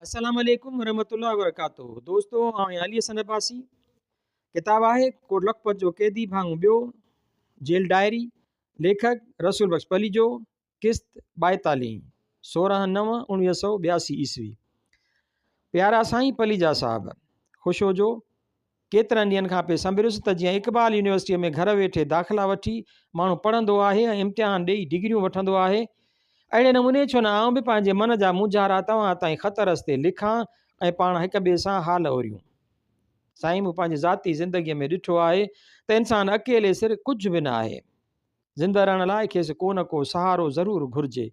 अस्सलाम वालेकुम रहमतुल्लाहि व बरकातुहू। दोस्तों हाणे अली हसन अब्बासी किताब आहे कोट लखपत जो कैदी भाङो ॿियो जेल डायरी लेखक रसूल बख्श पली जो किस्त 42 16/9/1982 ईस्वी। प्यारा साईं पलीजा साहब ख़ुशो जो केतिरनि ॾींहंनि खां पोइ संभरियुसि त जीअं इक़बाल यूनिवर्सिटीअ में घर वेठे दाख़िला वठी माण्हू पढ़ंदो आहे ऐं इम्तिहान ॾेई डिग्रियूं वठंदो आहे, अहिड़े नमूने छो न आउं बि पंहिंजे मन जा मुंझारा तव्हां ताईं ख़त रस्ते लिखां ऐं पाण हिक ॿिए सां हाल ओरियूं। साईं मूं पंहिंजी ज़ाती ज़िंदगीअ में ॾिठो आहे त इंसानु अकेले सिर कुझु बि न आहे। ज़िंदा रहण लाइ खेसि को न को सहारो ज़रूरु घुरिजे।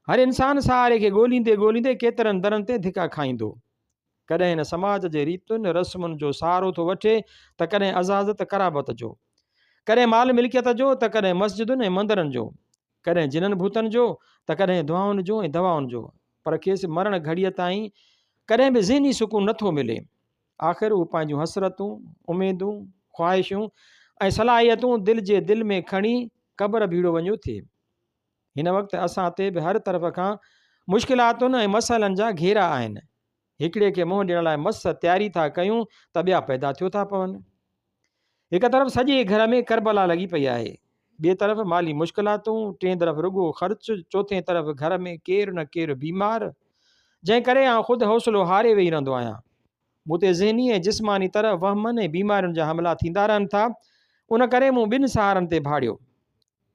हर इंसानु सहारे खे ॻोल्हींदे ॻोल्हींदे केतिरनि दरनि ते धिका खाईंदो। कॾहिं हिन समाज जे रीतुनि रस्मुनि जो सहारो थो वठे त कॾहिं अज़ाज़त कराबत जो, कॾहिं माल मिल्कियत जो त कॾहिं मस्जिदुनि ऐं मंदरनि जो, कॾहिं जिननि भूतनि जो त कॾहिं दुआउनि जो ऐं दवाउनि जो, पर खेसि मरण घड़ीअ ताईं कॾहिं बि ज़हनी सुकून नथो मिले। आख़िर उहे पंहिंजूं हसरतूं, उमेदूं, ख़्वाहिशूं ऐं सलाहियतूं दिलि में खणी क़बर भीड़ो वञो थिए। हिन वक़्तु असां ते बि हर तरफ़ खां मुश्किलातुनि ऐं मसइलनि जा घेरा आहिनि। हिकिड़े खे मुंहुं ॾियण लाइ मस तयारी था कयूं त ॿिया पैदा थियो था पवनि। हिकु तरफ़ सॼे घर में करबला लॻी पई आहे, ॿिए तरफ़ माली मुश्किलातूं, टे तरफ़ रुॻो ख़र्च, चोथे तरफ़ घर में केरु न केरु बीमार, जंहिं करे आउं ख़ुदि हौसलो हारे वेही रहंदो आहियां। मूं ते ज़हनी ऐं जिस्मानी तरह वहमनि ऐं बीमारियुनि जा हमला थींदा रहनि था। उन करे मूं ॿिनि सहारनि ते भाड़ियो।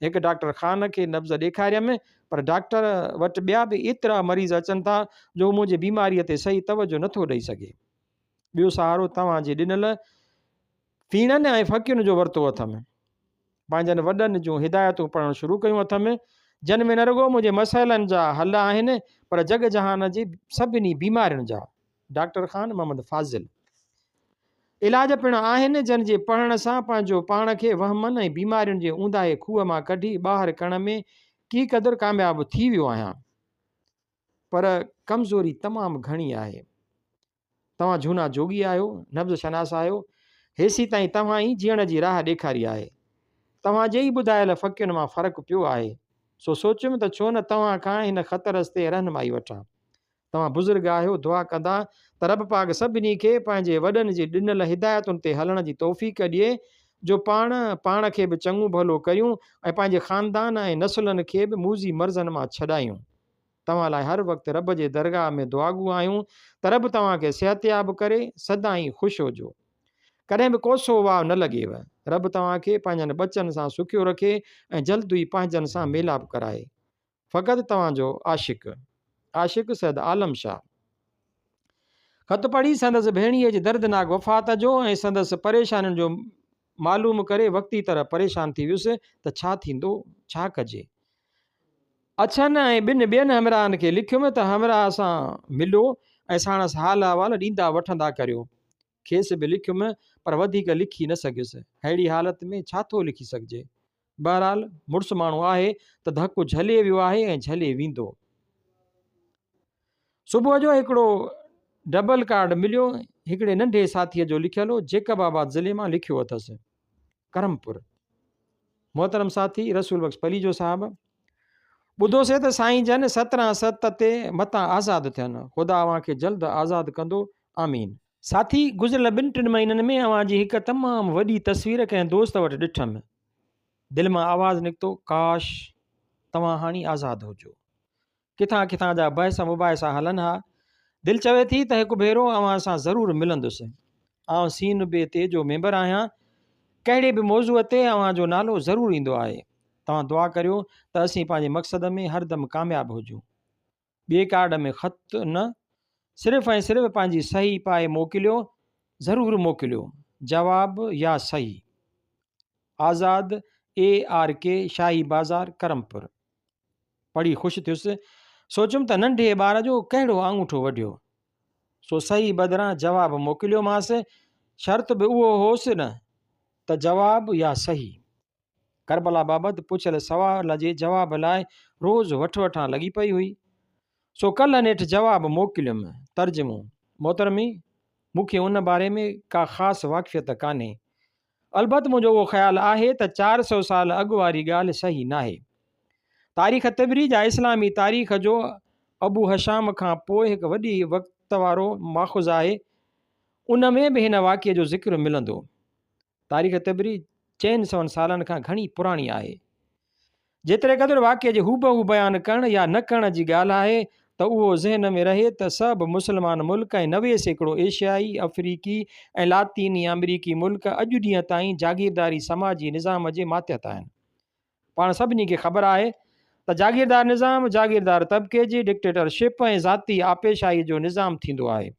हिकु डॉक्टर ख़ान खे नब्ज़ ॾेखारियमि, पर डॉक्टर वटि ॿिया बि एतिरा मरीज़ अचनि था जो मुंहिंजी बीमारीअ ते सही तवजो नथो ॾेई सघे। ॿियो सहारो तव्हांजे ॾिनल फीणनि ऐं फ़क़ीरुनि जो वरितो अथमि। पंहिंजनि वॾनि जूं हिदायतूं पढ़णु शुरू कयूं अथमि, जिन में न रुॻो मुंहिंजे मसइलनि जा हल आहिनि पर जग जहान जी सभिनी बीमारियुनि जा। डॉक्टर ख़ान मोहम्मद फाज़िल। इलाज पिणु आहिनि जिन जे पढ़ण सां पंहिंजो पाण खे वहमनि ऐं बीमारियुनि जे ऊंदाहे खूह मां कढी ॿाहिरि करण में की क़दुरु कामयाबु थी वियो आहियां, पर कमज़ोरी तमामु घणी आहे। तव्हां झूना जोगी आहियो, नब्ज़ शनास आहियो, हेसी ताईं तव्हां ई जीअण जी राह ॾेखारी आहे। तव्हां जे ई ॿुधायल फ़क़ियुनि मां फ़र्क़ु पियो आहे, सो सोचियुमि त छो न तव्हां खां हिन ख़त रस्ते रहनुमाई वठां। तव्हां बुज़ुर्ग आहियो, दुआ कंदा त रब पाक सभिनी खे पंहिंजे वॾनि जी ॾिनल हिदायतुनि ते हलण जी तौफ़ीक़ ॾिए, जो पाण खे बि चङो भलो कयूं ऐं पंहिंजे ख़ानदान ऐं नसुलनि खे बि मूज़ी मर्ज़नि मां छॾायूं। तव्हां लाइ हर वक़्तु रब जे दरगाह में दुआगू आहियूं त रब तव्हांखे सिहतयाब करे, सदाईं ख़ुशि हुजो, कॾहिं बि कोसो वाव न लॻेव। रब तव्हांखे पंहिंजनि बचनि सां सुखियो रखे ऐं जल्द ई पंहिंजनि सां मेलाप कराए। फ़क़ति तव्हांजो आशिक़ सैद आलम शाह। ख़त पढ़ी संदसि भेणीअ जी दर्दनाक वफ़ात जो ऐं संदसि परेशानियुनि जो मालूम करे वक़्ती तरह परेशान थी वियुसि त छा थींदो, छा कजे। अछनि ऐं ॿियनि हमराहनि खे लिखियुमि त हमराह सां मिलो ऐं साणसि हाल अहिवाल ॾींदा वठंदा करियो। खेसि बि लिखियुमि पर वधीक लिखी न सघियुसि। अहिड़ी हालति में छा थो लिखी सघिजे। बहरहाल मुड़ुसु माण्हू आहे त धकु झले वियो आहे ऐं झले वेंदो। सुबुह जो हिकिड़ो डबल कार्ड मिलियो, हिकिड़े नंढे साथीअ जो लिखियलु हो, जेकबाबाद ज़िले मां लिखियो अथसि, करमपुर। मोहतरम साथी रसूल बख्श पली जो साहिबु, ॿुधोसीं त साईं जन 17/7 ते मतां आज़ादु थियनि। ख़ुदा अव्हांखे जल्द आज़ादु कंदो, आमीन। साथी गुज़िरियल 2-3 महीननि में अव्हांजी हिकु तमामु वॾी तस्वीर कंहिं दोस्त वटि ॾिठमि। दिलि मां आवाज़ु निकितो, काश तव्हां हाणे आज़ादु हुजो। किथां किथां जा बहस मुबाहिसा हलनि हा। दिलि चवे थी त हिकु भेरो अव्हां सां ज़रूरु मिलंदुसि। आउं सीन बे ते जो मेंबर आहियां, कहिड़े बि मौज़ूअ ते अव्हांजो नालो ज़रूरु ईंदो आहे। तव्हां दुआ करियो त असीं पंहिंजे मक़सद में हरदमि कामयाबु हुजूं। ॿिए कार्ड में ख़त न, सिर्फ़ु ऐं सिर्फ़ु पंहिंजी सही पाए मोकिलियो, ज़रूरु मोकिलियो, जवाबु या सही। आज़ाद ARK, शाही बाज़ार, करमपुर। पढ़ी ख़ुशि थियुसि। सोचियुमि त नंढे ॿार जो कहिड़ो आङूठो वढियो। सो सही बदिरां जवाबु मोकिलियोमांसि। शर्त बि उहो होसि न त जवाबु या सही। करबला बाबति पुछियल सवाल जे जवाब लाइ रोज़ु वठां लॻी पई हुई। सो कल्ह नेठि जवाबु मोकिलियुमि। तर्जुमो, मोहतरमी मूंखे उन बारे में का ख़ासि वाक़िफ़ियत कान्हे। अलबत् मुंहिंजो उहो ख़्यालु आहे त 400 साल अॻु वारी ॻाल्हि सही नाहे। तारीख़ तिबरी जा इस्लामी तारीख़ जो अबू हशाम खां पोइ हिकु वॾी वक़्त वारो माख़ुज़ आहे, उन में बि हिन वाक़िए जो ज़िक्र मिलंदो। तारीख़ तबरी 400 सालनि खां घणी पुराणी आहे। जेतिरे क़दुरु वाक़िए जे हूबहू बयानु करणु या न करण जी ॻाल्हि आहे त उहो ज़हन में रहे त सभु मुस्लमान मुल्क ऐं 90% एशियाई, अफ्रीकी ऐं लातीनी अमरीकी मुल्क अॼु ॾींहं ताईं जागीरदारी समाजी निज़ाम जे मातिहत आहिनि। पाण सभिनी खे ख़बर आहे त जागीरदार निज़ाम जागीरदार तबिके जी डिक्टेटरशिप ऐं ज़ाती आपेशाई जो निज़ाम थींदो आहे।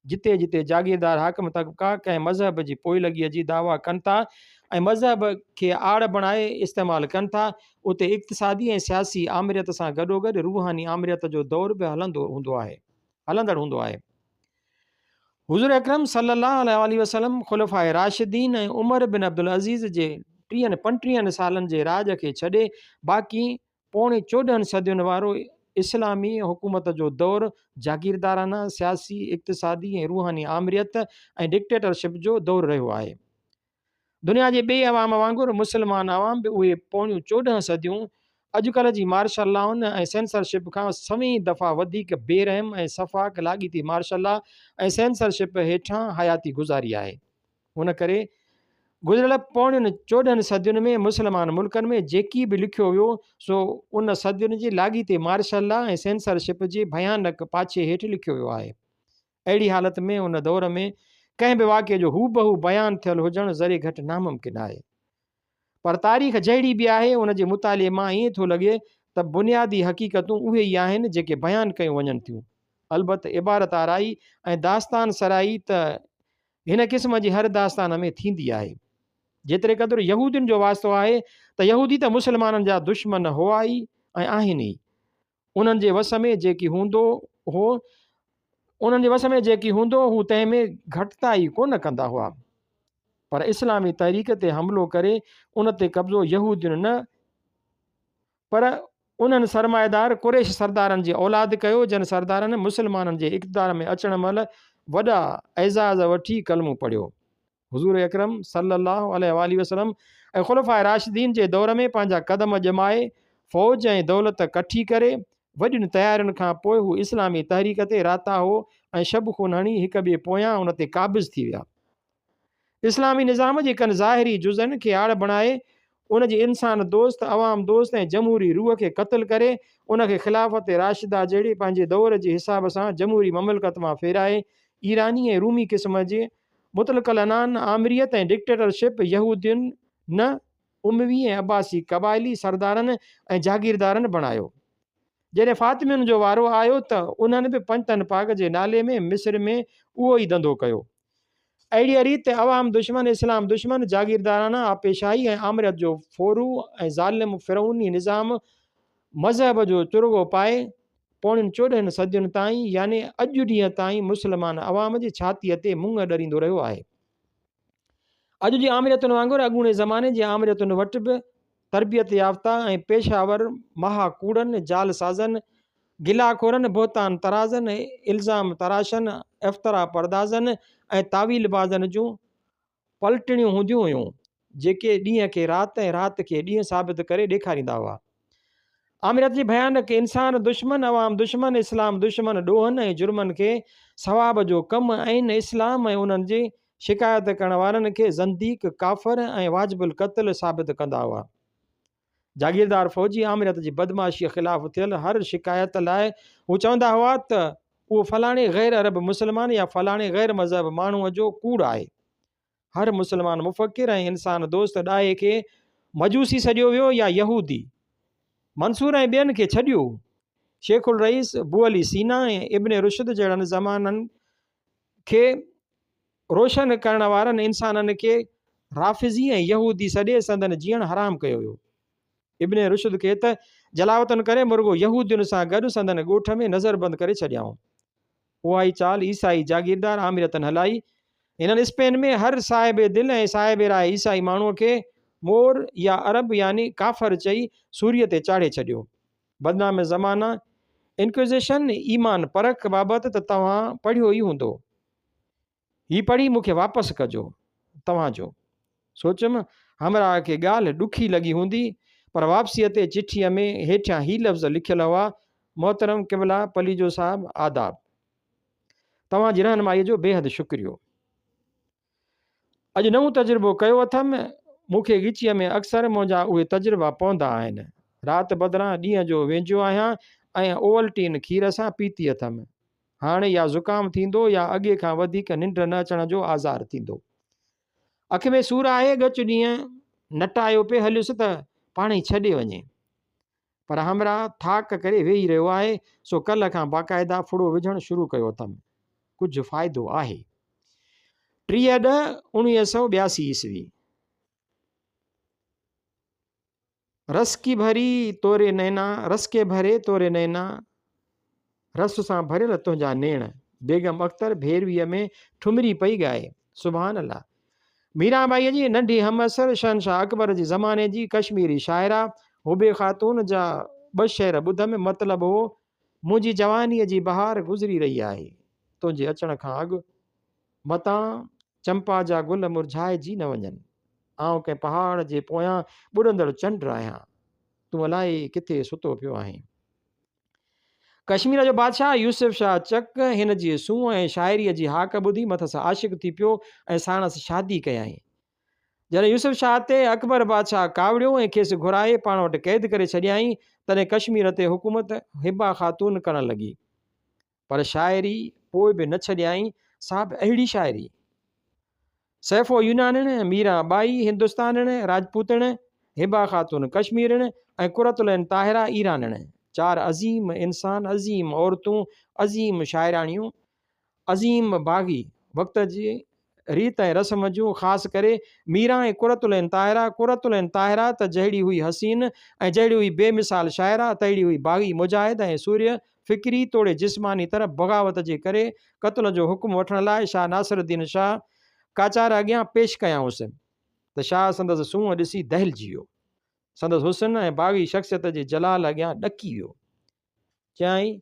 जिते जिते जागीरदार हाकम तबिका कंहिं मज़हब जी पोइलॻीअ जी दावा कनि था ऐं मज़हब खे आड़ बणाए इस्तेमालु कनि था, उते इक़्तिसादी ऐं सियासी आमिरियत सां गॾोगॾु रूहानी आमिरियत जो दौर बि हलंदड़ हूंदो आहे। हुज़ूर अकरम सल्लल्लाहु अलैहि वसल्लम ख़ुलफ़ाए राशिदीन ऐं उमर बिन अब्दुल अज़ीज़ जे 30-35 सालनि जे राज खे छॾे बाक़ी 14 सदियुनि वारो इस्लामी हुकूमत जो दौर जागीरदाराना, सियासी, इक़्तिसादी ऐं रूहानी आमिरियत ऐं डिक्टेटरशिप जो दौर रहियो आहे। दुनिया जे ॿिए अवाम वांगुरु मुस्लमान अवाम बि उहे पोणियूं 14 सदियूं अॼुकल्ह जी मार्शल लॉउनि ऐं सेंसरशिप खां 100 दफ़ा वधीक बेरहम ऐं सफ़ाक लाॻीती मार्शल लॉ ऐं सेंसरशिप हेठां हयाती गुज़ारी आहे। हुन करे गुज़िरियल पोणियुनि 14 सदियुनि में मुस्लमान मुल्कनि में जेकी बि लिखियो वियो सो उन सदियुनि जी लाॻीते मार्शल लॉ ऐं सेंसरशिप जे भयानक पाछे हेठि लिखियो वियो आहे। अहिड़ी हालत में उन दौर में कंहिं बि वाक़िए जो हूबहू बयानु थियलु हुजणु ज़रे घटि नामुमकिन आहे। पर तारीख़ जहिड़ी बि आहे उन जे मुताले मां ईअं थो लॻे त बुनियादी हक़ीक़तूं उहे ई आहिनि जेके बयानु कयूं वञनि थियूं। अलबत इबारत आराई ऐं दास्तान सराई त हिन क़िस्म जी हर दास्तान में थींदी आहे। जेतिरे क़दुरु यहूदियुनि जो वास्तो आहे त यहूदी त मुस्लमाननि जा दुश्मन हुआ ई ऐं आहिनि ई। उन्हनि जे वस में जेकी हूंदो हू तंहिं में घटिताई कोन कंदा हुआ। पर इस्लामी तहरीक ते हमिलो करे उन ते कब्ज़ो यहूदियुनि न पर उन्हनि सरमाएदार कुरैश सरदारनि जी औलाद कयो जिन सरदारनि मुस्लमाननि जे इक़्तिदार में अचण महिल वॾा एज़ाज़ वठी कलमो पढ़ियो। हुज़ूर अकरम सल्लल्लाहु अलैहि वसल्लम ऐं ख़ुलफ़ाए राशिदीन जे दौर में पंहिंजा क़दम जमाए फ़ौज ऐं दौलत कठी करे वॾियुनि तयारियुनि खां पोइ हू इस्लामी तहरीक ते राता हो ऐं शब खून हणी हिक ॿिए पोयां उन ते क़ाबिज़ थी विया। इस्लामी निज़ाम जे कनि ज़ाहिरी जुज़नि खे आड़ बणाए उन जी इंसान दोस्त, अवाम दोस्त ऐं जमहूरी रूह खे क़त्ल करे उन खे ख़िलाफ़त राशिदा जहिड़े पंहिंजे दौर जे हिसाब सां जमहूरी ममलकत मां फेराए ईरानी ऐं रूमी क़िस्म जे मुतलक़ल अनान आमिरियत ऐं डिक्टेटरशिप यहूदियुनि न उमवी ऐं अब्बासी क़बाइली सरदारनि ऐं जागीरदारनि बणायो। जॾहिं फ़ातिमियुनि जो वारो आयो त उन्हनि बि पंजतन पाक जे नाले में मिस्र में उहो ई धंधो कयो। अहिड़ी रीति अवाम दुश्मन, इस्लाम दुश्मन, जागीरदाराना आपेशाई ऐं आमिरियत जो फोरू ऐं ज़ालिम फ़िरौनी निज़ाम मज़हब जो चुरगो पाए पोणियुनि 14 सदियुनि ताईं यानी अॼु ॾींहं ताईं मुस्लमान अवाम जी छातीअ ते मुंहुं ॾरींदो रहियो आहे। अॼु जी आमिरियतुनि वांगुरु अॻूणे ज़माने जी आमिरियतुनि वटि बि तरबियत याफ़्ता ऐं पेशावर महाकूड़नि, जालसाज़नि, गिलाखोरनि, बोहतान तराज़नि, इल्ज़ाम तराशनि, इफ़्तरा परदाज़नि ऐं तावीलबाज़नि जूं पलटणियूं हूंदियूं हुयूं जेके ॾींहं खे राति ऐं राति खे ॾींहुं साबित करे ॾेखारींदा हुआ। आमिरियत जी भयानक इंसान दुश्मन, अवाम दुश्मन, इस्लाम दुश्मन ॾोहनि ऐं जुर्मनि खे सवाब जो कमु ऐं इस्लाम ऐं उन्हनि जी शिकायत करण वारनि खे ज़ंदीक, काफ़र ऐं वाजिबुल क़त्ल साबित कंदा हुआ। जागीरदार फ़ौजी आमिरियत जी बदमाशीअ ख़िलाफ़ु थियल हर शिकायत लाइ हू चवंदा हुआ त उहो फलाणे ग़ैर अरब मुस्लमान या फलाणे ग़ैर मज़हब माण्हूअ जो कूड़ आहे। हर मुस्लमान मुफ़क्किर ऐं इंसान दोस्त ॾाहे खे मजूसी सॼियो वियो या यहूदी। मंसूर ऐं ॿियनि खे छॾियो। शेखुल रईस, बुअली सीना ऐं इब्न रुशद जहिड़नि ज़माननि खे रोशन करण वारनि इंसाननि खे राफ़िज़ी ऐं यहूदी सॼे संदन जीअण हराम कयो वियो। इब्न रुशद खे त जलावतन करे मुर्गो यहूदियुनि सां गॾु संदन ॻोठ में नज़रबंद करे छॾियाऊं। उहा ई चाल ईसाई जागीरदार आमिरियतनि हलाई। हिननि स्पेन में हर साहिब दिल ऐं साहिब राय ईसाई माण्हूअ खे मोर या अरब यानी काफ़र चई सूरीअ ते चाढ़े छॾियो। बदनाम ज़माना इंक्विज़िशन ईमान परख बाबति त तव्हां पढ़ियो ई हूंदो। हीअ पढ़ी मूंखे वापसि कजो तव्हांजो। सोचुमि हमरा खे ॻाल्हि ॾुखी लॻी हूंदी पर वापसीअ ते चिठीअ में हेठियां ही लफ़्ज़ लिखियल हुआ, मोहतरम क़िबला पलीजो साहब आदाब, तव्हांजी रहनुमाईअ जो बेहद शुक्रियो। अॼु नओं तजुर्बो कयो अथमि। मूंखे ॻिचीअ में अक्सर मुंहिंजा उहे तजुर्बा पवंदा आहिनि। राति बदिरां ॾींहं जो वेझो आहियां ऐं ओवल्टीन खीर सां पीती अथमि। हाणे या ज़ुकाम थींदो या अॻे खां वधीक निंड न अचण जो आज़ार थींदो। अखि में सूर आहे, ॻच ॾींहं नटायो पे हलियुसि त पाण ई छॾे वञे, पर हमरा थाक करे वेही रहियो आहे। सो कल्ह खां बाक़ाइदा फुड़ो विझणु शुरू कयो अथमि। कुझु फ़ाइदो आहे। 30/10/1982 ईस्वी। रस की भरी तोरे नैना, रस के भरे तोरे नैना, रस सां भरियल तुंहिंजा नेण। बेगम अख्तर भेरवीअ में ठुमरी पई ॻाए। सुभान अल्लाह। मीराबाईअ जी नंढी हमअसर शहनशाह अकबर जी ज़माने जी कश्मीरी शाइरा हुबे ख़ातून जा 2 शेर ॿुधमि। मतिलबु हो, मुंहिंजी जवानीअ जी बहार गुज़री रही आहे, तुंहिंजे अचण खां अॻु मतां चंपा जा गुल मुरझाइजी न वञनि। आउं कंहिं पहाड़ जे पोयां ॿुॾंदड़ चंड आहियां, तूं अलाए किथे सुतो पियो आहीं। कश्मीर जो बादशाह यूसुफ शाह चक हिन जी सूंहं ऐं शाइरीअ जी हाक ॿुधी मथां आशिक़ थी पियो ऐं साणसि शादी कयईं। जॾहिं यूसुफ शाह ते अकबर बादशाह कावड़ियो ऐं खेसि घुराए पाण वटि क़ैद करे छॾियईं, तॾहिं कश्मीर ते हुकूमत हिबा ख़ातून करणु लॻी। पर शाइरी पोइ बि न छॾियईं। सा बि अहिड़ी शाइरी। सैफ़ो यूनानण, मीरा बाई हिंदुस्तानण, राजपूतण, हिबा ख़ातून कश्मीरण ऐं कुरतुलैन ताहिरा ईरानण। 4 अज़ीम इंसान, अज़ीम औरतूं, अज़ीम शाइराणियूं, अज़ीम बाग़ी वक़्त जी रीत ऐं रस्म जूं। ख़ासि करे मीरा ऐं कुरतुलैन ताहिरा त जहिड़ी हुई हसीन ऐं जहिड़ी हुई बेमिसाल शाइरा, तहिड़ी हुई बाग़ी मुजाहिद ऐं सूर्य फ़िक्री तोड़े जिस्मानी तरफ़ बग़ावत जे करे क़त्ल जो हुकुम वठण लाइ शाह नासिरुद्दीन शाह काचार अॻियां पेश कयाऊंसि त शाह संदसि सूंहं ॾिसी दहिलजी वियो। संदसि हुस्न ऐं बाग़ी शख़्सियत जे जलाल अॻियां ॾकी वियो। चयाईं,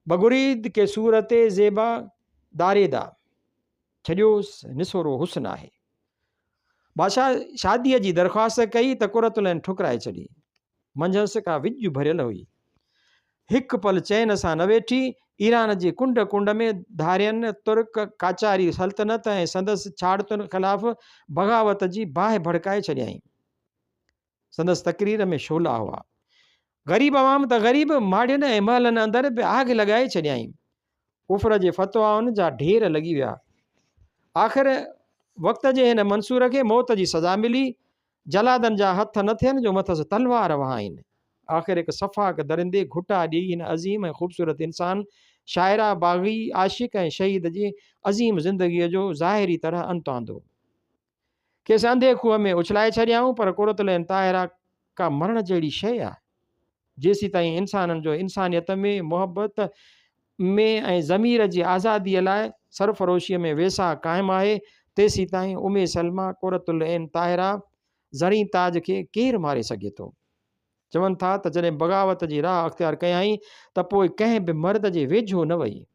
बगुरीद के सूरत ज़ेबा दारेदा, छॾियोसि निसोरो हुस्न आहे। बादशाह शादीअ जी दरख़्वास्त कई त कुरतुलैन ठुकराए छॾी। मंझंदि का विझ भरियल हुई। हिकु पल चैन सां न वेठी। ईरान जे कुंड कुंड में धारियनि तुर्क काचारी सल्तनत ऐं संदसि छाड़तुनि ख़िलाफ़ बग़ावत जी बाहि भड़काए छॾियईं। संदसि तक़रीर में शोला हुआ। ग़रीब अवाम त ग़रीब माड़ियुनि ऐं महलनि अंदरि बि आग लॻाए छॾियईं। कुफर जे फ़तवाउनि जा ढेर लॻी विया। आख़िर वक़्त जे हिन मंसूर खे मौत जी सज़ा मिली। जलादनि जा हथ न थियनि जो मथसि तलवार वहाइनि। आख़िर हिकु सफ़ाक दरिंदे घुटा ॾेई हिन अज़ीम ऐं ख़ूबसूरत इंसान, शाइरा, बाग़ी, आशिक़ ऐं शहीद जी अज़ीम ज़िंदगीअ जो ज़ाहिरी तरह अंत आंदो। खेसि अंधे खूह में उछलाए छॾियाऊं। पर कुरतुलैन ताहिरा का मरण जहिड़ी शइ आहे। जेसीं ताईं इंसाननि जो इंसानियत में, मुहबत में ऐं ज़मीर जी आज़ादीअ लाइ सरफ़रोशीअ में वेसा क़ाइमु आहे, तेसीं ताईं उमे सलमा कुरतुलैन ताहिरा ज़री ताज खे केरु मारे सघे थो। चवनि था त जॾहिं बग़ावत जी राह अख़्तियार कयाईं त पोइ कंहिं बि मर्द जे वेझो न वई।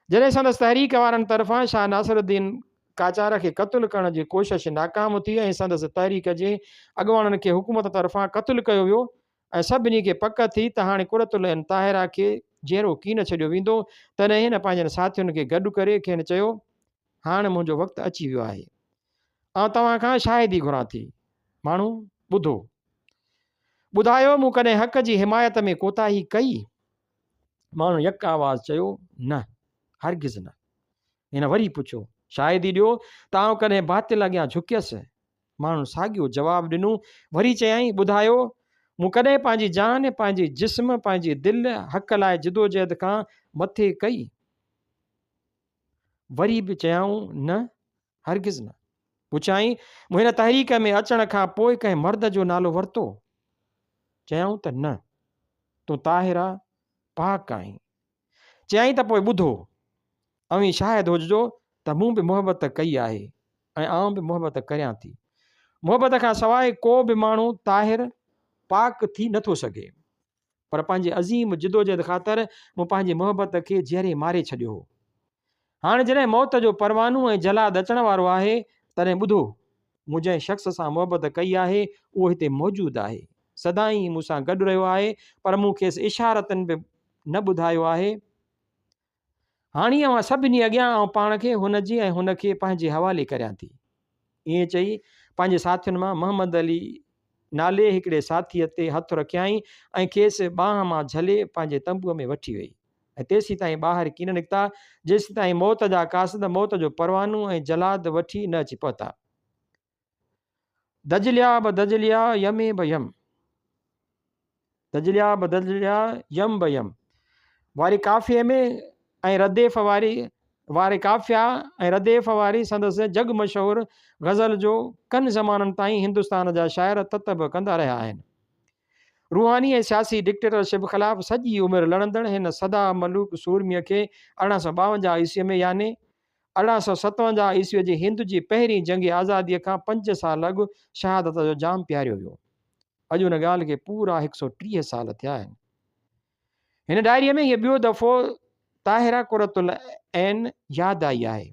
जॾहिं संदसि तहरीक वारनि तरफ़ां शाह नासिरुद्दीन काचार खे क़त्लु करण जी कोशिश नाकाम थी ऐं संदसि तहरीक जे अॻुवाणनि खे हुकूमत तरफ़ां क़त्लु कयो वियो ऐं सभिनी खे पक थी त हाणे कुरतुलैन ताहिरा खे जहिड़ो कीन छॾियो वेंदो, तॾहिं हिन पंहिंजनि साथियुनि खे गॾु करे खेनि चयो, हाणे मुंहिंजो वक़्तु अची वियो आहे। आउं तव्हां खां शाहिदी घुरां थी। माण्हू ॿुधो, ॿुधायो मूं कॾहिं हक़ जी हिमायत में कोताही कई? माण्हू यक आवाज़ चयो, न, हरगिज़ न। हिन वरी पुछियो, शाहिदी ॾियो त आउं कॾहिं बातिल अॻियां झुकियसि? माण्हू साॻियो जवाबु ॾिनो। वरी चयाईं, ॿुधायो मूं कॾहिं पंहिंजी जान, पंहिंजी जिस्म, पंहिंजी दिलि हक़ लाइ जिदोजहद खां मथे कई? वरी बि चयाऊं, न, हरगिज़ न। पुछाईं, मूं हिन तहरीक में अचण खां पोइ कंहिं मर्द जो नालो वरितो? चयाऊं त न, तूं ताहिरा पाक आहीं। चयाईं त पोइ ॿुधो, अवी शाहिद हुजिजो त मूं बि मुहबत कई आहे ऐं आउं बि मुहबत करियां थी। मुहबत खां सवाइ को बि माण्हू ताहिर पाक थी नथो सघे, पर पंहिंजे अज़ीम जिदोजहद ख़ातिर मूं पंहिंजी मुहबत खे ज़हरे मारे छॾियो हो। हाणे जॾहिं मौत जो परवानो ऐं जलाद अचण वारो आहे, तॾहिं ॿुधो, मूं जंहिं शख़्स सां मुहबत कई आहे उहो हिते मौजूदु आहे। सदाईं मूंसां गॾु रहियो आहे, पर मूं खेसि इशारतनि बि न ॿुधायो आहे। हाणे मां सभिनी अॻियां ऐं पाण खे हुनजी ऐं हुनखे पंहिंजे हवाले करियां थी। ईअं चई पंहिंजे साथियुनि मां मोहम्मद अली नाले हिकिड़े साथीअ ते हथु रखियाईं ऐं खेसि ॿांह मां झले पंहिंजे तंबूअ में वठी वई ऐं तेसीं ताईं ॿाहिरि कीन निकिता जेसीं ताईं मौत जा कासिद मौत जो परवानो ऐं जलाद वठी न अची पहुता। दजलिया ब दजलिया यमे ब यम, दजलिया ब दजलिया यम ब यम वारी काफ़िए में ऐं रदेफ़ वारे काफ़िया ऐं रदेफ़ वारी संदसि जग मशहूरु ग़ज़ल जो कनि ज़माननि ताईं हिंदुस्तान जा शाइर ततब कंदा रहिया आहिनि। रूहानी ऐं सियासी डिक्टेटरशिप ख़िलाफ़ु सॼी उमिरि लड़ंदड़ हिन सदा मलूक सूरमीअ खे 1852 ईस्वीअ में याने 1857 ईस्वीअ जी हिंद जी पहिरीं जंग आज़ादीअ खां 5 साल अॻु शहादत जो जाम पियारियो वियो। अॼु हुन ॻाल्हि खे पूरा 130 साल थिया आहिनि। हिन डायरीअ में हीअ ॿियो दफ़ो ताहिरा कुरतुल ऐन यादि आई आहे।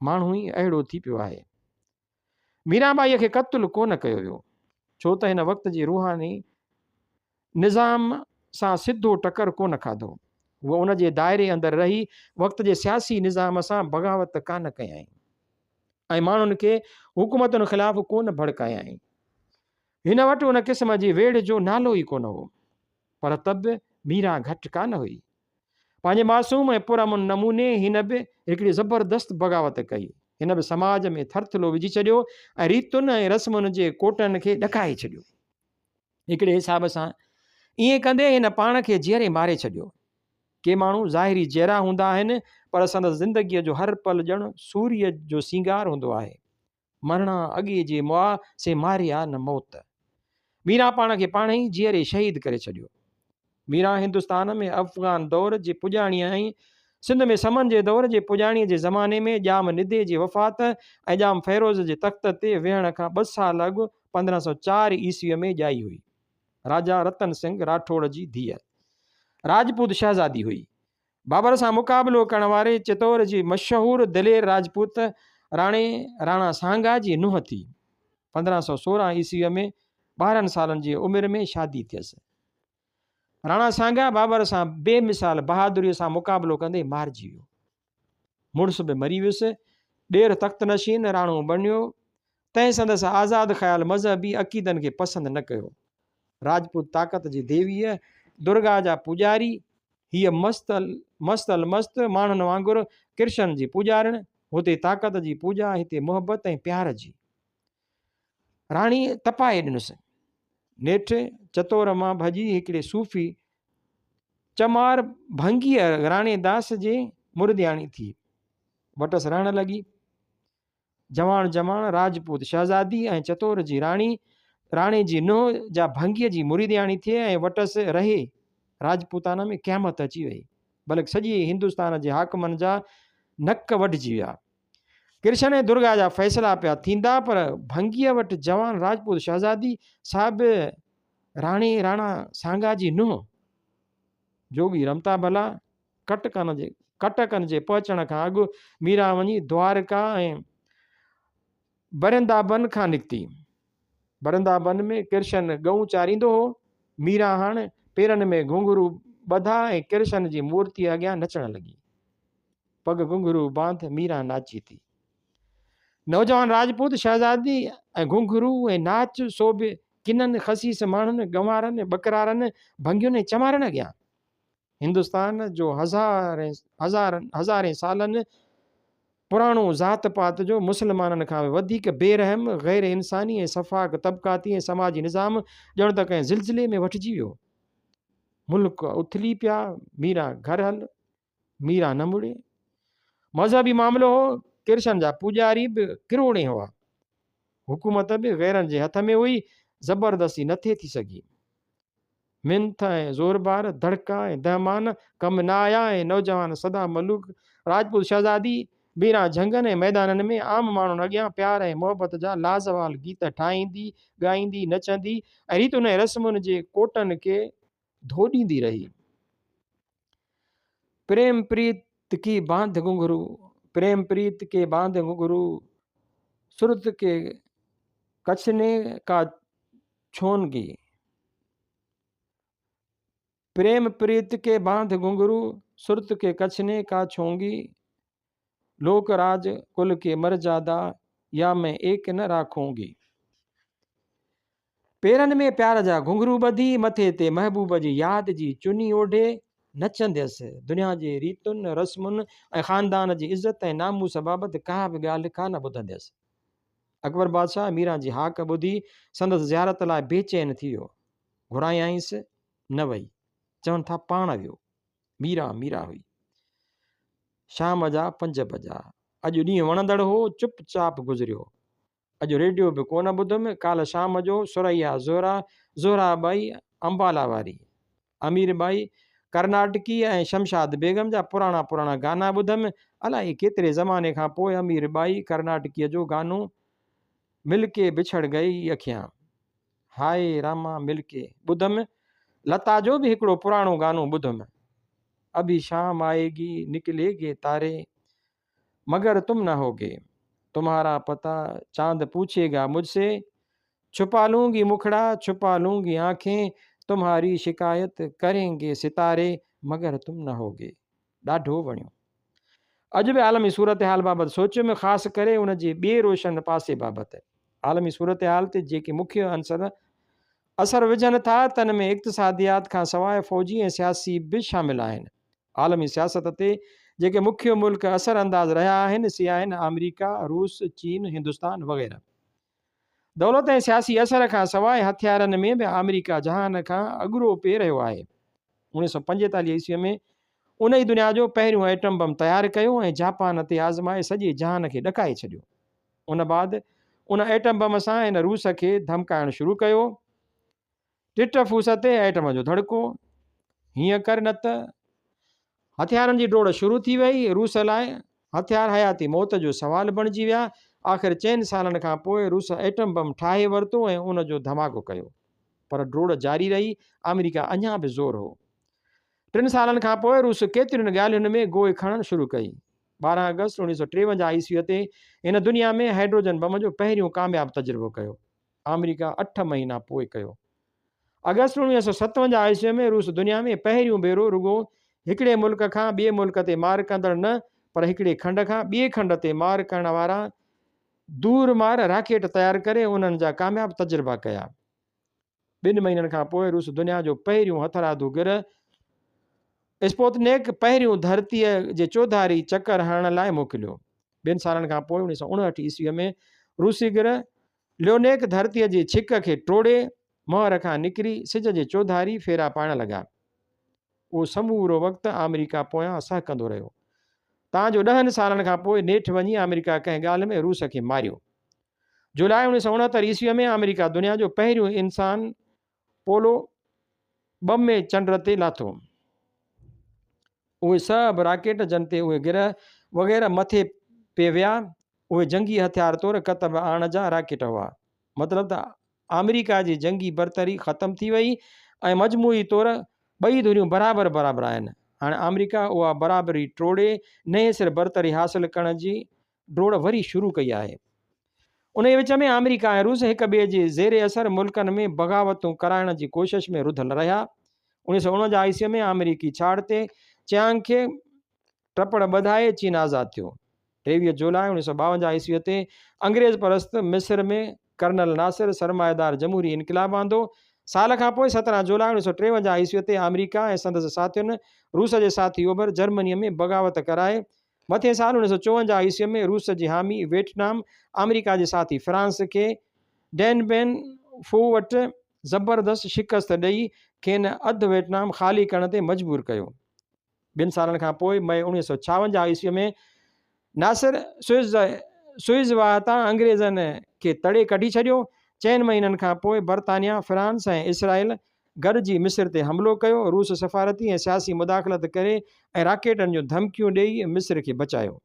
माण्हू ई अहिड़ो थी पियो आहे। मीराबाईअ खे क़त्लु कोन कयो वियो छो त हिन वक़्त जी रूहानी निज़ाम सां सिधो टकर कोन खाधो। उहा उन जे दाइरे अंदरि रही वक़्त जे सियासी निज़ाम सां बग़ावत कान कयाईं ऐं माण्हुनि खे हुकूमतुनि ख़िलाफ़ु कोन भड़कायाईं। हिन वटि उन क़िस्म जी वेड़ जो नालो ई कोन हो। पर तब मीरा घटि कान हुई। पंहिंजे मासूम ऐं पुरअमन नमूने हिन बि हिकिड़ी ज़बरदस्त बग़ावत कई। हिन बि समाज में थरथलो विझी छॾियो ऐं रीतुनि ऐं रस्मुनि जे कोटनि खे ॾकाए छॾियो। हिकिड़े हिसाब सां ईअं कंदे हिन पाण खे जीअरे मारे छॾियो। के माण्हू ज़ाहिरी जहिड़ा हूंदा आहिनि पर संदसि ज़िंदगीअ जो हर पल ॼण सूर्य जो सिंगार हूंदो आहे। मरणा अॻे जे मुआ से मारिया न मौत। मीरा पाण खे पाण ई जीअरे शहीद करे छॾियो। मीरा हिंदुस्तान में अफ़गान दौर जे पुॼाणीअ ऐं सिंध में समन जे दौर जे पुॼाणीअ जे ज़माने में ॼाम निदे जी वफ़ात ऐं ॼाम फ़ैरोज़ जे तख़्त ते वेहण खां 2 साल अॻु 1504 ईस्वीअ में ॼाई हुई। राजा रतन सिंह राठौड़ जी धीअ राजपूत शहज़ादी हुई। बाबर सां मुक़ाबिलो करण वारे चितौर जी मशहूरु दिलेर राजपूत राणा सांगा जी नुंहुं थी। 1516 ईस्वीअ में 12 सालनि जी उमिरि में शादी थियसि। राणा सांगा बाबर सां बेमिसाल बहादुरीअ सां मुक़ाबिलो कंदे मारिजी वियो। मुड़ुसु बि मरी वियुसि। ॾेर तख़्त नशीन राणो बणियो। तंहिं संदसि आज़ादु ख़्याल मज़हबी अक़ीदनि खे पसंदि न कयो। राजपूत ताक़त जी देवीअ दुर्गा जा पुॼारी हीअ मस्त माण्हुनि वांगुरु कृष्ण जी पुॼारिण। हुते ताक़त जी पूॼा, हिते मुहबत ऐं प्यार जी। राणी तपाए ॾिनुसि। नेठि चतौर मां भॼी हिकिड़े सूफ़ी चमार भंगीअ राणेदास जे मुर्दियाणी थी वटसि रहण लॻी। जवान राजपूत शहज़ादी ऐं चतौर जी राणे जी नुंहुं जा भंगीअ जी मुरीदियाणी थिए ऐं वटसि रहे। राजपूताना में क़यामत अची वई। बल्कि सॼे हिंदुस्तान जे हाकमनि जा नक वढिजी विया। कृष्ण ऐं दुर्गा जा फ़ैसिला पिया थींदा पर भंगीअ वटि जवान राजपूत शहज़ादी साहिब राणा सांगा जी नुंहुं जोगी रमता भला कटकनि जे पहुचण खां अॻु मीरा वञी द्वारका ऐं बरिंदाबन खां निकिती। बरिंदाबन में कृष्ण गऊं चारींदो हो। मीरा हाणे पेरनि में घुंघरू ॿधा ऐं कृष्ण जी मूर्तीअ अॻियां नचण लॻी। पग घुंघरू बांध मीरा नाची थी। नौजवान राजपूत शहज़ादी ऐं घुंघरू ऐं नाच सोभे किननि ख़सीस माण्हुनि गंवारनि बकरारनि भंगियुनि चमारनि अॻियां। हिंदुस्तान जो हज़ारे सालनि पुराणो ज़ात पात जो मुस्लमाननि खां वधीक बेरहम गैर इंसानी ऐं सफ़ाक तबक़ाती ऐं समाजी निज़ाम ॼण त कंहिं ज़िलज़िले में वठिजी वियो। मुल्क उथली पिया। मीरा घर हल। मीरा न मुड़े। मज़हबी मामिलो हो। कृष्ण जा पुॼारी बि किरोड़े हुआ। हुकूमत बि गैरनि जे हथ में हुई। ज़बरदस्ती न थी सघी। मिंथ ऐं ज़ोरबार धड़का ऐं दहमान कम न आया ऐं नौजवान सदा मलूक राजपूत शहज़ादी मीरा झंगनि ऐं मैदाननि में आम माण्हुनि अॻियां प्यार ऐं मोहबत जा लाज़वाल गीत ठाहींदी ॻाईंदी नचंदी ऐं रीतुनि ऐं रस्मुनि जे कोटनि खे धोॾींदी रही। प्रेम प्रीत की बांध घुंघरू, प्रेम प्रीत के बांध घुंघरू, सुरत के कछने का छोनगी, प्रेम प्रीत के बांध घुंघरू, सुरत के कछने का छोंगी, लोक राज कुल के मर्यादा, या मैं एक न राखूंगी। पेरनि में प्यार जा घुंघरू ॿधी, मथे ते महबूब जी यादि जी चुनी ओढ़े, नचंदसि दुनिया जे रीतुनि रस्मुनि ऐं ख़ानदान जी इज़त ऐं नामूस बाबति का बि ॻाल्हि लिखा न ॿुधंदसि। अकबर बादशाह मीरा जी हाक ॿुधी संदसि ज़ियारत लाइ बेचैन थी वियो। घुरायांसि न वई, चवनि था पाण वियो। मीरा मीरा हुई। शाम जा 5 बजा। अॼु ॾींहुं वणंदड़ हो, चुपचाप गुज़रियो। अॼु रेडियो बि कोन ॿुधुमि। काल्ह शाम जो सुरैया ज़ोहरा बाई अम्बाला वारी, अमीर बाई कर्नाटकी ऐं शमशाद बेगम जा पुराणा गाना ॿुधमि। अलाए केतिरे ज़माने खां पोइ अमीर बाई कर्नाटकीअ जो गानो मिलके बिछड़ गई अखियां, हाय रामा मिलके ॿुधमि। लता जो बि हिकिड़ो पुराणो गानो ॿुधमि, अभी शाम आएगी निकलेगे तारे, मगर तुम न होगे, तुम्हारा पता चांद पूछेगा मुझसे, छुपा लूंगी मुखड़ा छुपा लूंगी आंखें, तुम्हारी शिकायत करेंगे सितारे, मगर तुम न होगे। ॾाढो वणियो। अॼु बि आलमी सूरत हाल बाबति सोचियुमि, ख़ासि करे उन जे ॿिए रोशन पासे बाबति। आलमी सूरत हाल ते जेके मुख्य असर विझनि था, तन में इक़्तिसादियात खां सवाइ फ़ौजी ऐं सियासी बि शामिल आहिनि। आलमी सियासत ते जेके मुख्य मुल्क असर अंदाज़ रहिया आहिनि, से आहिनि अमेरिका, रूस, चीन, हिंदुस्तान वग़ैरह। दौलत ऐं सियासी असर खां सवाइ हथियारनि में बि अमेरिका जहान खां अॻिरो पे रहियो आहे। 1945 ईस्वीअ में उन ई दुनिया जो पहिरियों एटम बम तयारु कयो ऐं जापान ते आज़माए सॼे जहान खे ॾकाए छॾियो। उन बाद उन एटम बम सां हिन रूस खे धमकाइणु शुरू कयो। टिट फूस ते एटम जो धड़को, हीअं कर न त। हथियारनि जी डोड़ शुरू थी वई। रूस लाइ हथियार हयाती मौत जो सवाल बणिजी विया। आख़िर 4 सालनि खां पोइ रूस एटम बम ठाहे वरितो ऐं उन जो धमाको कयो। पर डोड़ जारी रही। अमेरिका अञा बि ज़ोर हो। 3 सालनि खां पोइ रूस केतिरियुनि ॻाल्हियुनि में गोई खणणु शुरू कई। 12 अगस्त 1953 ईस्वीअ ते हिन दुनिया में हाइड्रोजन बम जो पहिरियों कामयाबु तजुर्बो कयो। अमेरिका 8 महीना पोइ कयो। अगस्त 1957 ईस्वीअ में रूस दुनिया में पहिरियों भेरो रुगो हिकिड़े मुल्क खां ॿिए मुल्क ते मार कंदड़ न, पर हिकिड़े खंड खां ॿिए खंड ते मार करण वारा दूर मार रॉकेट तयारु करे उन्हनि जा कामयाबु तजुर्बा कया। 2 महीननि खां पोइ रूस दुनिया जो पहिरियों हथरादू गिर स्पुतनिक पहिरियों धरतीअ जे चौधारी चकर हणण लाइ मोकिलियो। 2 सालनि खां पोइ 1959 ईस्वीअ में रूसी गिर लियोनेक धरतीअ जी छिक खे टोड़े मोहर खां निकिरी सिज जे चौधारी फेरा पाइण लॻा। उहो समूरो वक़्तु अमेरिका पोयां सहकंदो रहियो। तव्हांजो 10 सालनि खां पोइ नेठि वञी अमेरिका कंहिं ॻाल्हि में रूस खे मारियो। जुलाई 1969 ईस्वीअ में अमेरिका दुनिया जो पहिरियों इंसान पोलो बम में चंड ते लाथो। उहे सभु राकेट जन ते उहे गिरह वग़ैरह मथे पे विया। उहे जंगी हथियार तौरु कतब आण जा राकेट हुआ। मतिलबु त अमेरिका जी जंगी बरतरी ख़तमु थी वई ऐं मजमूई तौरु ॿई धुरियूं बराबरि आहिनि। हाणे अमेरिका उहा बराबरी टोड़े नए सिर बरतरी हासिलु करण जी डोड़ वरी शुरू कई आहे। उन जे विच में अमेरिका ऐं रूस हिक ॿिए जे ज़ेरे असर मुल्कनि में बग़ावतूं कराइण जी कोशिश में रुधल रहिया। 1949 ईस्वीअ में अमेरिकी छाड़ ते चियांग खे टपड़ ॿधाए चीन आज़ादु थियो। 23 जुलाई 1952 ईस्वीअ ते अंग्रेज़ परस्त मिस्र में कर्नल नासिर सरमाएदार जमहूरी इनक़लाब आंदो। साल खां पोइ 17 जुलाई 1953 ईस्वीअ ते अमेरिका ऐं संदसि साथियुनि रूस जे साथी ओभर जर्मनीअ में बग़ावत कराए। मथे साल 1954 ईस्वीअ में रूस जी हामी वियतनाम अमेरिका जे साथी फ्रांस खे डैन बेन फू वटि ज़बरदस्त शिकस्त ॾेई खेनि अधु वियतनाम ख़ाली करण ते मजबूर कयो। 2 सालनि खां पोइ मई 1956 ईस्वीअ में नासिर सुइज़ वाह तां अंग्रेज़नि खे तड़े कढी छॾियो। 4 महीननि खां पोइ बरतानिया, फ्रांस ऐं इसराइल गॾिजी मिस्र ते हमिलो कयो। रूस सफ़ारती ऐं सियासी मुदाख़लत करे ऐं राकेटनि जूं धमकियूं ॾेई मिस्र खे बचायो।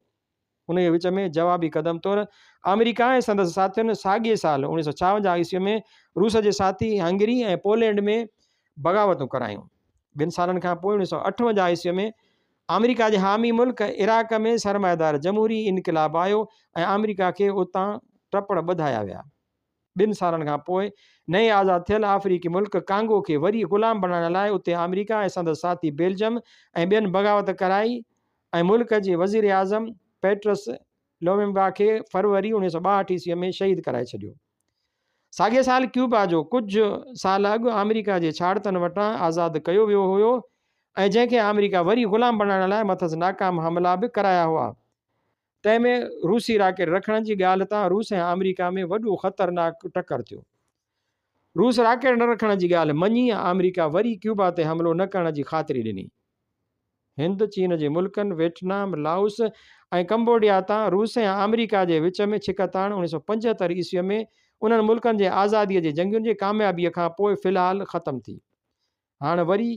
उन जे विच में जवाबी क़दम तौरु अमेरिका ऐं संदसि साथियुनि साॻिए साल 1956 ईस्वीअ में रूस जे साथी हंगरी ऐं पोलैंड में बग़ावतूं करायूं। 2 सालनि खां पोइ 1958 ईस्वीअ में अमेरिका जे हामी मुल्क इराक में सरमाएदार जमहूरी इनक़लाब आयो ऐं अमेरिका खे उतां टपड़ ॿधाया विया। 2 सालनि खां पोइ नए आज़ादु थियल अफ्रीकी मुल्क कांगो खे वरी ग़ुलाम बणाइण लाइ उते अमेरिका ऐं संदसि साथी बेल्जियम ऐं ॿियनि बग़ावत कराई ऐं मुल्क जे वज़ीर आज़म पेट्रस लोमेम्बा खे फरवरी 1962 ईस्वीअ में शहीद कराए छॾियो। साॻिए साल क्यूबा जो कुझु साल अॻु अमेरिका जे छाड़तनि वटां आज़ादु कयो वियो हुयो ऐं जंहिंखे अमेरिका वरी ग़ुलाम बणाइण लाइ मथसि नाकाम हमला बि कराया हुआ। तंहिंमें रूसी राकेट रखण जी ॻाल्हि तां रूस ऐं अमेरिका में वॾो ख़तरनाक टकर थियो। रूस राकेट न रखण जी ॻाल्हि मञी अमेरिका वरी क्यूबा ते हमिलो न करण जी ख़ातिरी ॾिनी। हिंद चीन जे मुल्कनि वियतनाम लाओस ऐं कंबोडिया तां रूस ऐं अमेरिका जे विच में छिकताण 1975 ईस्वीअ में उन्हनि मुल्कनि जे आज़ादीअ जे जंगियुनि जी कामयाबीअ खां पोइ फ़िलहालु ख़तमु थी। हाणे वरी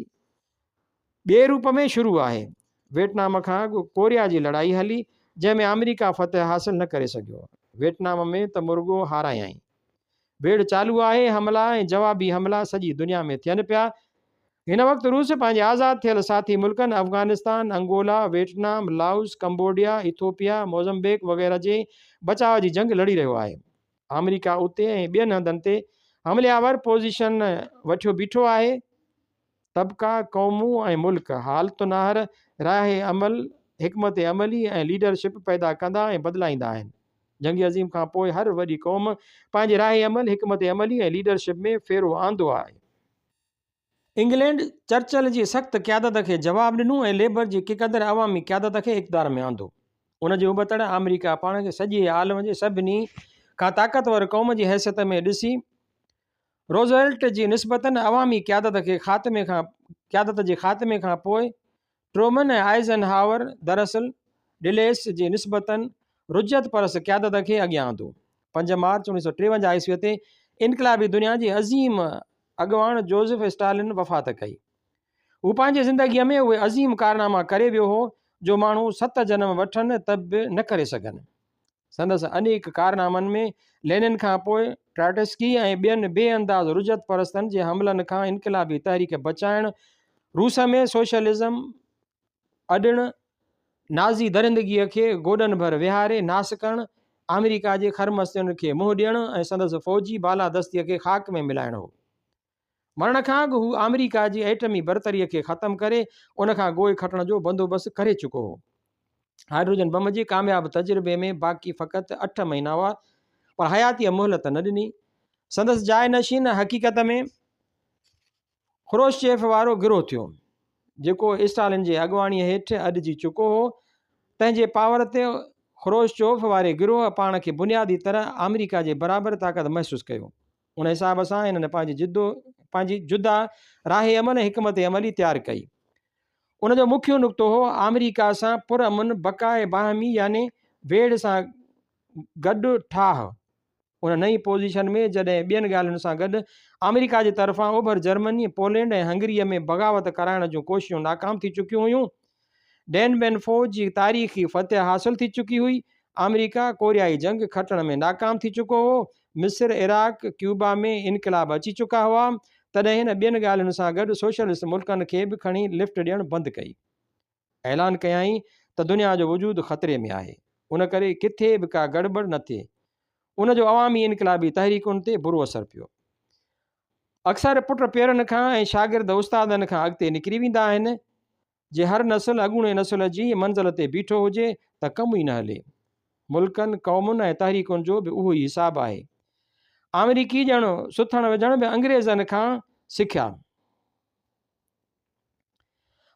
ॿिए रूप में शुरू आहे। वियतनाम खां अॻु कोरिया जी लड़ाई हली जंहिंमें अमेरिका फ़तह हासिल न करे सघियो। वियतनाम में त मुर्गो हारायई। भेड़ चालू आहे। हमला ऐं जवाबी हमला सॼी दुनिया में थियनि पिया। हिन वक़्तु रूस पंहिंजे आज़ादु थियल साथी मुल्कनि Afghanistan, Angola, Vietnam, Laos, Cambodia, Ethiopia, Mozambique वग़ैरह जे बचाव जी जंग लड़ी रहियो आहे। अमेरिका उते ऐं ॿियनि हंधनि ते हमलियावर पोज़ीशन वठियो बीठो आहे। तबका, क़ौमूं ऐं मुल्क हालत नाहर राह अमल, हिकमत अमली ऐं लीडरशिप पैदा कंदा ऐं बदिलाईंदा आहिनि। जंगी अज़ीम खां पोइ हर वॾी क़ौम पंहिंजे राह अमल, हिकमत अमली ऐं लीडरशिप में फेरो आंदो आहे। इंग्लैंड चर्चिल जी सख़्तु क़यादत खे जवाबु ॾिनो ऐं लेबर जी क़दर अवामी क़यादत खे इक़्तिदार में आंदो। उन जे उबतड़ अमेरिका पाण खे सॼे आलम जे सभिनी खां ताक़तवर क़ौम जी हैसियत में ॾिसी रोज़वेल्ट जी निस्बतन अवामी क़यादत जे ख़ात्मे खां पोइ ट्रूमन ऐं आइज़नहावर दरअसल डिलेस जी निस्बतन रुजत परस क़यादत खे अॻियां आंदो। 5 मार्च 1953 ईस्वीअ ते इनकलाबी दुनिया जी अज़ीम अॻवान जोसेफ स्टालिन वफ़ात कई। हू पंहिंजी ज़िंदगीअ में उहे अज़ीम कारनामा करे वियो हो जो माण्हू 7 जनम वठनि त बि न करे सघनि। संदसि अनेक कारनामनि में लेनिन खां पोइ ट्राटस्की ऐं ॿियनि बेअंदाज़ रुजत परस्तनि जे हमलनि खां इनकलाबी तहरीक बचाइण, रूस में सोशलिज़म अॾण, नाज़ी दरिंदगीअ खे गोॾनि भर विहारे नास करणु, अमेरिका जे खरमस्तियुनि खे मुंहुं ॾियणु ऐं संदसि फ़ौजी बालादस्तीअ खे ख़ाक में मिलाइणो हो। मरण खां अॻु हू अमेरिका जी एटमी बरतरीअ खे ख़तमु करे उन खां गोए खटण जो बंदोबस्तु करे चुको हो। हाइड्रोजन बम जे कामयाबु तजुर्बे में बाक़ी फ़क़ति 8 महीना हुआ, पर हयातीअ मोहलत न ॾिनी। संदसि जाइ नशीन हक़ीक़त में ख़ुरोशचेफ वारो गिरोह थियो जेको स्टालिन जे अॻवाणीअ हेठि अॾिजी चुको हो। तंहिंजे पावर ते ख़ुरोशचोफ वारे गिरोह पाण खे बुनियादी तरह अमेरिका जे बराबरि ताक़त महसूसु कयो। उन हिसाब सां हिननि पंहिंजी जुदा राह अमल ऐं हिकमत अमली तयारु कई। उनजो मुख्य नुक़्तो हो अमेरिका सां पुरअमन बक़ाए बाहमी यानी वेड़ सां गॾु ठाह। उन नई पोज़ीशन में जॾहिं ॿियनि ॻाल्हियुनि सां गॾु अमेरिका जे तरफ़ां ओभर जर्मनी, पोलैंड ऐं हंगरीअ में बग़ावत कराइण जूं कोशिशूं नाकाम थी चुकियूं हुयूं। डैन बेन फ़ौज जी तारीख़ी फ़तह हासिल थी चुकी हुई। अमेरिका कोरियाई जंग खटण में नाकाम थी चुको हो। मिस्र, इराक, क्यूबा में इनकलाब अची चुका हुआ। तॾहिं हिन ॿियनि ॻाल्हियुनि सां गॾु सोशलिस्ट मुल्कनि खे बि खणी लिफ्ट ॾियणु बंदि कई। ऐलान कयई त दुनिया जो वजूद ख़तरे में आहे, उन करे किथे बि का गड़बड़ न थिए। उनजो अवामी इनकलाबी तहरीकुनि ते बुरो असरु पियो। अक्सर पुट पेरनि खां ऐं शागिर्द उस्तादनि खां अॻिते निकिरी वेंदा आहिनि। जे हर नस्ल अॻूणे नस्ल जी मंज़िल ते बीठो हुजे त कमु ई न हले। मुल्कनि, क़ौमुनि ऐं तहरीकुनि जो बि उहो ई हिसाबु आहे। अमेरिकी ॼण सुथण विझण बि अंग्रेज़नि खां सिखिया,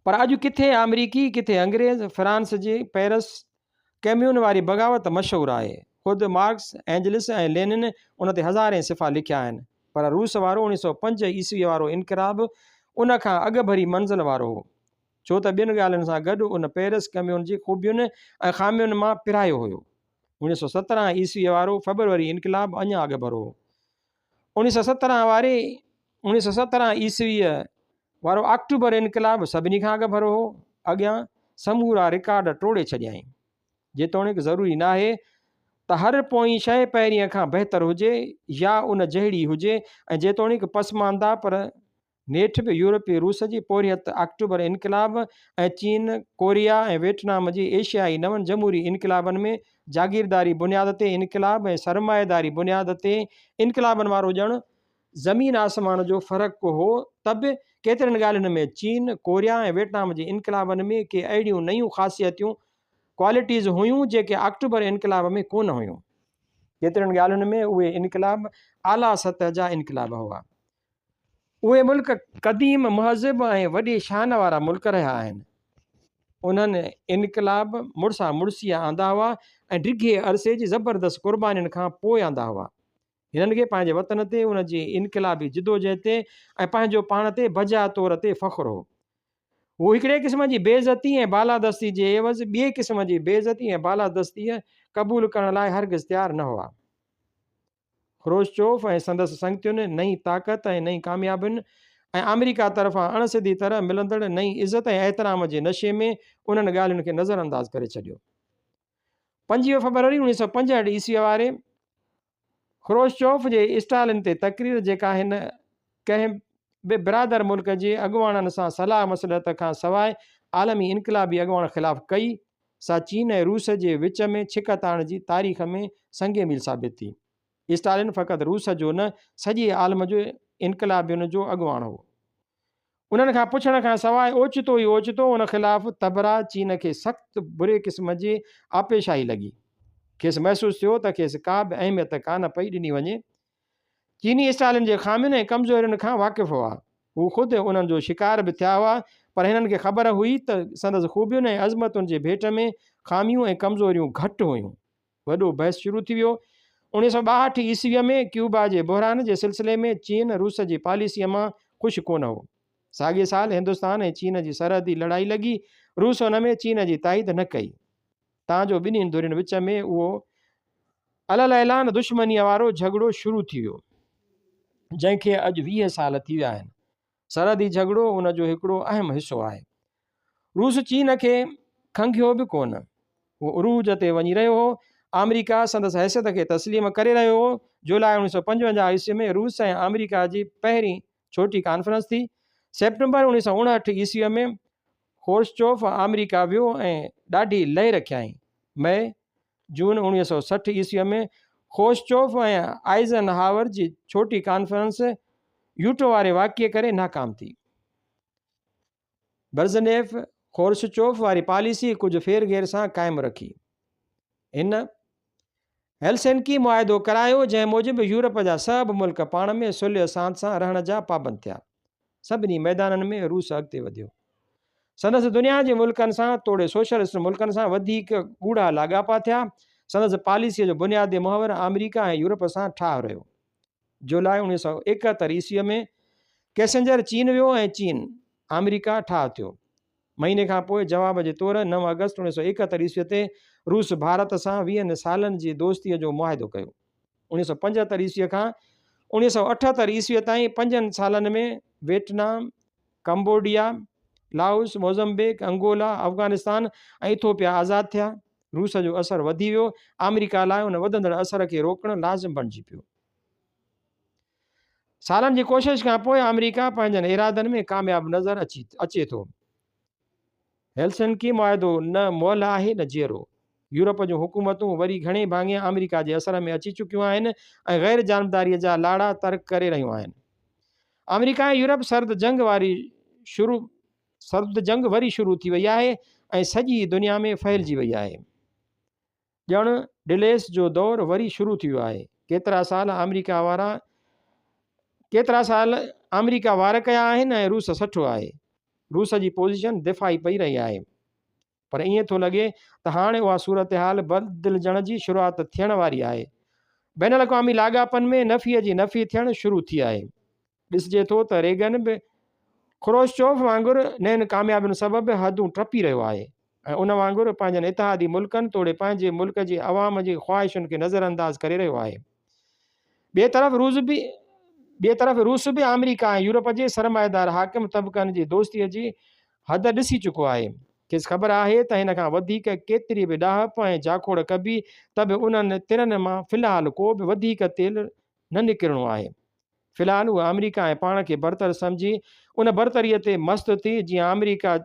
पर अॼु किथे अमेरिकी, किथे अंग्रेज़। फ्रांस जे पेरिस कैम्यून वारी बग़ावत मशहूरु आहे। ख़ुदि मार्क्स, एंजलिस ऐं लेनिन उन ते हज़ारे सिफ़ा लिखिया आहिनि। पर रूस वारो 1905 ईस्वी वारो इनक़लाब उन खां अॻु भरी मंज़िल वारो हो, छो त ॿियनि ॻाल्हियुनि सां गॾु उन पेरिस कम्यून जी ख़ूबियुनि ऐं ख़ामियुनि मां पिरायो हुयो। 1917 ईस्वी वारो फरवरी इनक़लाब अञा अॻु भरो हो। 1917 ईस्वीअ वारो अक्टूबर इनक़लाब सभिनी खां अॻु भरो हो। अॻियां समूरा रिकॉर्ड टोड़े छॾियईं। जेतोणीकि ज़रूरी न आहे त हर पोइ शइ पहिरीं खां बहितर हुजे या उन जहिड़ी हुजे, ऐं जेतोणीकि पसमानदा पर नेठ बि यूरोपीय रूस जी, पोरियत अक्टूबर इनक़िलाब ऐं चीन, कोरिया ऐं वियतनाम जी एशियाई नवनि जमहूरी इनक़िलाबनि में जागीरदारी बुनियाद ते इनक़िलाब ऐं सरमाएदारी बुनियाद ते इनक़िलाबनि वारो ॼण ज़मीन आसमान जो फ़र्क़ु हो। त बि केतिरनि ॻाल्हियुनि में चीन, कोरिया ऐं वियतनाम जी इनक़िलाबनि में के अहिड़ियूं नयूं ख़ासियतूं क्वालिटीज़ हुयूं जेके अक्टूबर इनक़िलाब में कोन हुयूं। केतिरनि ॻाल्हियुनि में उहे इनक़िलाब आला सतह जा इनक़िलाब हुआ। उहे मुल्क क़दीम महज़िब ऐं वॾी शान वारा मुल्क रहिया आहिनि। उन्हनि इनक़िलाब मुड़िसा मुड़िसीअ आंदा हुआ ऐं डिघे अरसे जी ज़बरदस्त क़ुर्बानीनि खां पोइ आंदा हुआ। हिननि खे पंहिंजे वतन ते उन जी इनक़िलाबी जिदोजहद ते ऐं पंहिंजो पाण ते बजा तौर ते फ़ख़्रु हो। हू हिकिड़े क़िस्म जी बेइज़ती ऐं बालादस्ती जे एवज़ ॿिए क़िस्म जी बेइज़ती ऐं बालादस्तीअ क़बूलु करण लाइ हरगिज़ तयारु न हुआ। ख़्रुश्चोव ऐं संदसि संगतियुनि नई ताक़त ऐं नई कामयाबियुनि ऐं अमेरिका तरफ़ां अणसिधी तरह मिलंदड़ नई इज़त ऐं एतिराम जे नशे में उन्हनि ॻाल्हियुनि खे नज़रअंदाज़ करे छॾियो। 25 फरवरी 1965 ईस्वीअ वारे ख़्रुश्चोव जे स्टालिन ते तक़रीर, जेका हिन कंहिं बि बिरादर मुल्क जे अॻुवाणनि सां सलाह मसलत खां सवाइ आलमी इनक़िलाबी अॻुवाण ख़िलाफ़ु कई, सा चीन ऐं रूस जे विच में छिक ताण जी तारीख़ में संगे मील साबित थी। स्टालिन फ़क़ति रूस जो न, सॼे आलम जो इनक़िलाबियुनि जो अॻुवाण हो। उन्हनि खां पुछण खां सवाइ ओचितो ई ओचितो उन ख़िलाफ़ु तबरा चीन खे सख़्तु बुरे क़िस्म जी आपेशाई लॻी। खेसि महसूसु थियो त खेसि का बि अहमियत कान पई ॾिनी वञे। चीनी स्टालिन जे ख़ामियुनि ऐं कमज़ोरियुनि खां वाक़िफ़ु हुआ। हू ख़ुदि उन्हनि जो शिकार बि थिया हुआ, पर हिननि खे ख़बर हुई त संदसि ख़ूबियुनि ऐं अज़मतुनि जे भेट में ख़ामियूं ऐं कमज़ोरियूं घटि हुयूं। वॾो बहस शुरू थी वियो। 1962 ईस्वीअ में क्यूबा जे बहरान जे सिलसिले में चीन रूस जी पॉलिसीअ मां ख़ुशि कोन हो। साॻिए साल हिंदुस्तान ऐं चीन जी सरहदी लड़ाई लॻी। रूस उन में चीन जी ताईद न कई। तव्हांजो ॿिन्हिनि धुरियुनि विच में उहो अलल ऐलान दुश्मनीअ वारो झगड़ो शुरू थी वियो, जंहिंखे अॼु 20 साल थी विया आहिनि। सरहदी झगड़ो उन जो हिकिड़ो अहम हिसो आहे। रूस चीन खे खंघियो बि कोन, उहो उरूज ते वञी रहियो हो। अमेरिका संदसि हैसियत खे तस्लीम करे रहियो हो। जुलाई 1955 ईस्वी में रूस ऐं अमेरिका जी पहिरीं छोटी कॉन्फ्रेंस थी। सेप्टेंबर 1959 ईस्वीअ में ख़्रुश्चोव अमेरिका वियो ऐं ॾाढी लहर खियाई। मई जून 1960 ईस्वीअ में ख़्रुश्चोव ऐं आइज़नहावर जी छोटी कॉन्फ्रेंस यूटो वारे वाक़िए करे नाकाम थी। ब्रेज़नेव ख़्रुश्चोव वारी पॉलिसी कुझु फेर घेर सां क़ाइमु रखी। हिन हेलसिंकी मुआइदो करायो, जंहिं मूजिबि यूरोप जा सभु मुल्क पाण में सुलह सांत सां रहण जा पाबंद थिया। सभिनी मैदाननि में रूस अॻिते वधियो। संदसि दुनिया जे मुल्कनि सां तोड़े सोशलिस्ट मुल्कनि सां वधीक ॻूढ़ा लाॻापा थिया। संदसि पॉलिसीअ जो बुनियादी मुहवर अमेरिका ऐं यूरोप सां ठाह रहियो। जुलाई 1971 ईस्वीअ में कैसेंजर चीन वियो ऐं चीन अमेरिका ठाह थियो। महीने खां पोइ जवाब जे तौरु 9 अगस्त 1971 ईस्वीअ ते रूस भारत सां 20 सालनि जी दोस्तीअ जो मुआइदो कयो। 1975 ईस्वीअ खां 1978 ईस्वीअ ताईं 5 सालनि में Vietnam, Cambodia, Laos, Mozambique, Angola, Afghanistan ऐं इथोपिया आज़ादु थिया। रूस जो असरु वधी वियो। अमेरिका लाइ उन वधंदड़ असर खे रोकणु लाज़िम बणिजी पियो। सालनि जी कोशिश खां पोइ अमेरिका पंहिंजनि इरादनि में कामयाबु नज़र अचे थो। हेलसिंकी मुआइदो न मुअल आहे न जीअरो। यूरोप जूं हुकूमतूं वरी घणे भाङे अमेरिका जे असर में अची चुकियूं आहिनि ऐं ग़ैर जानबदारीअ जा लाड़ा तर्क करे रहियूं आहिनि। अमेरिका ऐं यूरोप सर्द जंग वरी शुरू थी वई आहे ऐं सॼी दुनिया में फैलिजी वई आहे। ॼण डिलेस जो दौरु वरी शुरू थी वियो आहे। केतिरा साल अमेरिका वार कया आहिनि ऐं रूस सठो आहे। रूस जी पोज़ीशन दिफ़ाई पई रही आहे, पर ईअं थो लॻे त हाणे उहा सूरत हाल बदिलजण जी शुरूआति थियण वारी आहे। बैन अल-अक़वामी लाॻापनि में नफ़ीअ जी नफ़ी थियणु शुरू थी आहे। ॾिसिजे थो त रेगन बि ख़्रुश्चोव वांगुरु नयुनि कामयाबियुनि सबबि हदूं टपी रहियो आहे ऐं उन वांगुरु पंहिंजनि इतिहादी मुल्कनि तोड़े पंहिंजे मुल्क जे अवाम जी ख़्वाहिशुनि खे नज़रअंदाज़ करे रहियो आहे। ॿिए तरफ़ रूस बि अमेरिका ऐं यूरोप जे सरमाएदार हाकिम तबक़नि जी दोस्तीअ जी हद ॾिसी चुको आहे। खेसि ख़बर आहे त हिन खां वधीक केतिरी बि ॾाहप ऐं जाखोड़ कबी त बि उन्हनि तिरनि मां फ़िलहालु को बि वधीक तेल न निकिरणो आहे। फ़िलहाल उहा अमेरिका ऐं पाण खे बरतर सम्झी उन बरतरीअ ते मस्तु थी जीअं अमेरिका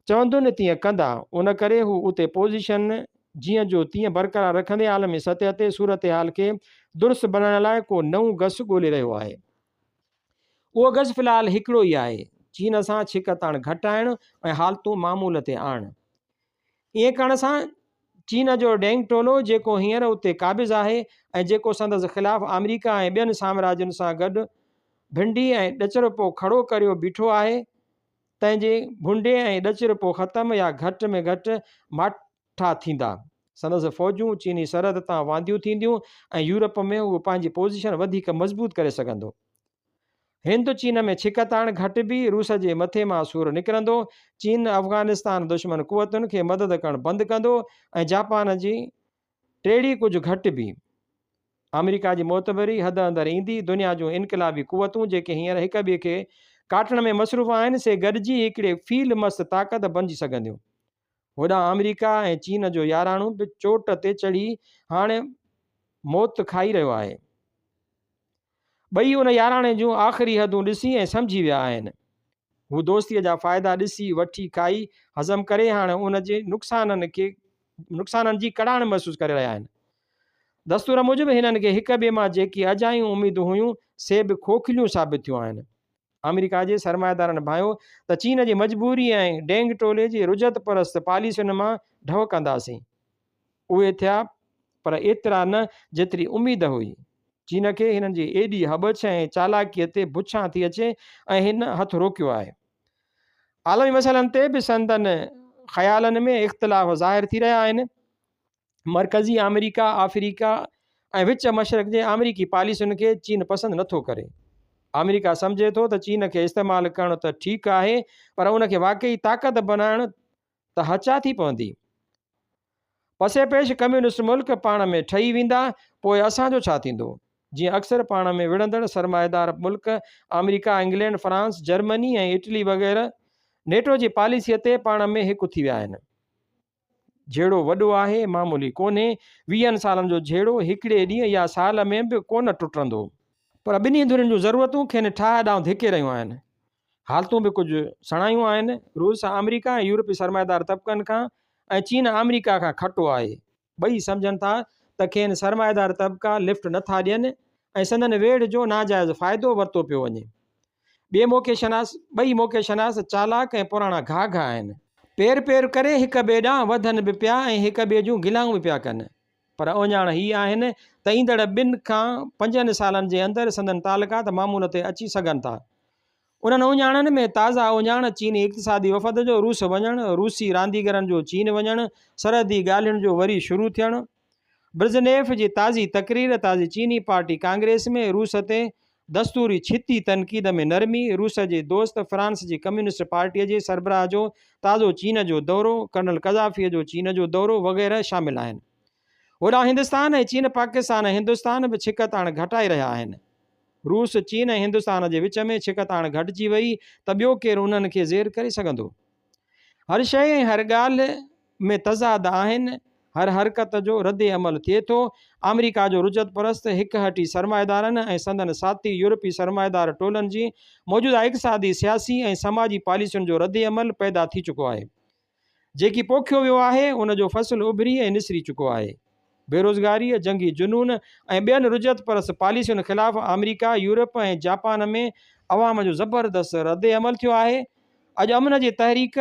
चवंदुनि तीअं कंदा। उन करे हू उते पोज़ीशन जीअं जो तीअं बरक़रार रखंदे आलमी सतह ते सूरत हाल खे दुरुस्त बनाइण लाइ को नओं गस ॻोल्हे रहियो आहे। उहो गस फ़िलहाल हिकिड़ो ई आहे, चीन सां छिक ताण घटाइण ऐं हालतूं मामूल ते आणणु। ईअं करण सां चीन जो डेंग टोलो जेको हींअर उते क़ाबिज़ आहे ऐं जेको संदसि ख़िलाफ़ु अमेरिका ऐं ॿियनि साम्राज्यनि सां गॾु भिंडी ऐं ॾचरपो खड़ो करियो बीठो आहे, तंहिंजे भुंडे ऐं ॾचरपो ख़तमु या घटि में घटि माठा थींदा। संदसि फ़ौजूं चीनी सरहद तां वांदियूं थींदियूं ऐं यूरोप में उहो पंहिंजी पोज़ीशन वधीक मज़बूत करे सघंदो। हिंद चीन में छिक ताण घटि बि रूस जे मथे मां सूरु निकिरंदो। चीन अफ़गानिस्तान दुश्मन क़ुवतुनि खे मदद करणु बंदि कंदो ऐं जापान जी टेड़ी कुझु घटि बि अमेरिका जी मोतबरी हद अंदरि ईंदी। दुनिया जूं इनक़िलाबी क़ुवतूं जेके हींअर हिक ॿिए खे काटण में मसरूफ़ आहिनि से गॾिजी हिकिड़े फ़ील मस्त ताक़त बणिजी सघंदियूं। होॾां अमेरिका ऐं चीन जो याराणो बि चोट ते चढ़ी हाणे मौत खाई रहियो आहे। ॿई उन याराणे जूं आख़िरी हदूं ॾिसी ऐं सम्झी विया आहिनि। हू दोस्तीअ जा फ़ाइदा ॾिसी वठी खाई हज़म करे हाणे उन जे नुक़साननि जी कड़ाण महसूसु करे रहिया आहिनि। दस्तूर मूजिबि हिननि खे हिक ॿिए मां जेकी अजायूं उमेदूं हुयूं से बि खोखलियूं साबित थियूं आहिनि। अमेरिका जे सरमाएदारनि भायो त चीन जी मजबूरी ऐं डेंग टोले जी रुजत परस्त पॉलिसियुनि मां ढव कंदासीं। उहे थिया, पर एतिरा न जेतिरी उमेद हुई। चीन खे हिननि जी एॾी हबछ ऐं चालाकीअ ते बुछां थी अचे ऐं हिन हथु रोकियो आहे। आलमी मसइलनि ते बि संदन ख़्यालनि में इख़्तिलाफ़ ज़ाहिर थी रहिया आहिनि। मरकज़ी अमेरिका, अफ्रीका ऐं विच मशरक़ जे अमेरिकी पॉलिसियुनि खे चीन पसंदि नथो करे। अमेरिका सम्झे थो त चीन खे इस्तेमालु करणु त ठीकु आहे, पर उनखे वाक़ई ताक़त बनाइणु त हचा थी पवंदी। पसे पेश कम्यूनिस्ट मुल्क पाण में ठही वेंदा, पोइ असांजो छा थींदो? जीअं अक्सर पाण में विढ़ंदड़ सरमाएदार मुल्क अमेरिका, इंग्लैंड, फ्रांस, जर्मनी ऐं इटली वग़ैरह नेटो जी पॉलिसीअ ते पाण में हिकु थी विया आहिनि। जहिड़ो वॾो आहे मामूली कोन्हे, 20 सालनि जो जहिड़ो हिकिड़े ॾींहुं या साल में बि कोन टुटंदो। पर ॿिन्ही धुरियुनि जूं ज़रूरतूं खेनि ठाह ॾांहुं धिके रहियूं आहिनि। हालतूं बि कुझु सणायूं आहिनि। रूस अमेरिका ऐं यूरोपी सरमाएदार तबक़नि खां ऐं चीन अमेरिका खां खटो आहे। ॿई सम्झनि था त खेनि सरमाएदार तबक़ा लिफ्ट नथा ॾियनि ऐं संदन वेढ़ जो नाजाइज़ फ़ाइदो वरितो पियो वञे। ॿई मौक़े शनास चालाक ऐं पुराणा घाघा आहिनि। पेर करे हिक ॿिए ॾांहुं वधनि बि पिया ऐं हिक ॿिए जूं गिलाऊं बि पिया कनि। पर ओञाण हीअ आहिनि त ईंदड़ 2 खां 5 सालनि जे अंदरि संदन तालुकात मामूल ते अची सघनि था। उन्हनि ओञाणनि में ताज़ा ओञाण चीनी इक़्तिसादी वफ़द जो रूस वञणु, रूसी रांदीगरनि जो चीन वञणु, सरहदी ॻाल्हियुनि जो वरी शुरू थियणु, ब्रिज़नेफ जी ताज़ी तक़रीर, ताज़ी चीनी पार्टी कांग्रेस में रूस ते दस्तूरी छिती तनक़ीद में नरमी, रूस जे दोस्त फ्रांस जी कम्यूनिस्ट पार्टीअ जे सरबराह जो ताज़ो चीन जो दौरो, कर्नल कज़ाफ़ीअ जो चीन जो दौरो वग़ैरह शामिल आहिनि। होॾां हिंदुस्तान ऐं चीन, पाकिस्तान ऐं हिंदुस्तान बि छिक ताण घटाए रहिया आहिनि। रूस, चीन ऐं हिंदुस्तान जे विच में छिक ताण घटिजी वई त ॿियो केरु उन्हनि खे ज़ेर करे सघंदो। हर शइ ऐं हर ॻाल्हि में तज़ाद आहिनि। हर हरकत जो रद्द अमल थिए थो। अमेरिका जो रुजत परस्त हिकहटी सरमाएदारनि ऐं संदन साथी यूरोपी सरमाएदार टोलनि जी मौजूदा इक़्तिसादी, सियासी ऐं समाजी पॉलिसियुनि जो रद्द अमल पैदा थी चुको आहे। जेकी पोखियो वियो आहे उन जो फ़सुलु उभरी ऐं निसरी चुको आहे। बेरोज़गारीअ, जंगी जुनून ऐं ॿियनि रुजत परस्त पॉलिसियुनि ख़िलाफ़ु अमेरिका, यूरोप ऐं जापान में अवाम जो ज़बरदस्त रद्द अमल थियो आहे। अॼु अमन जी तहरीक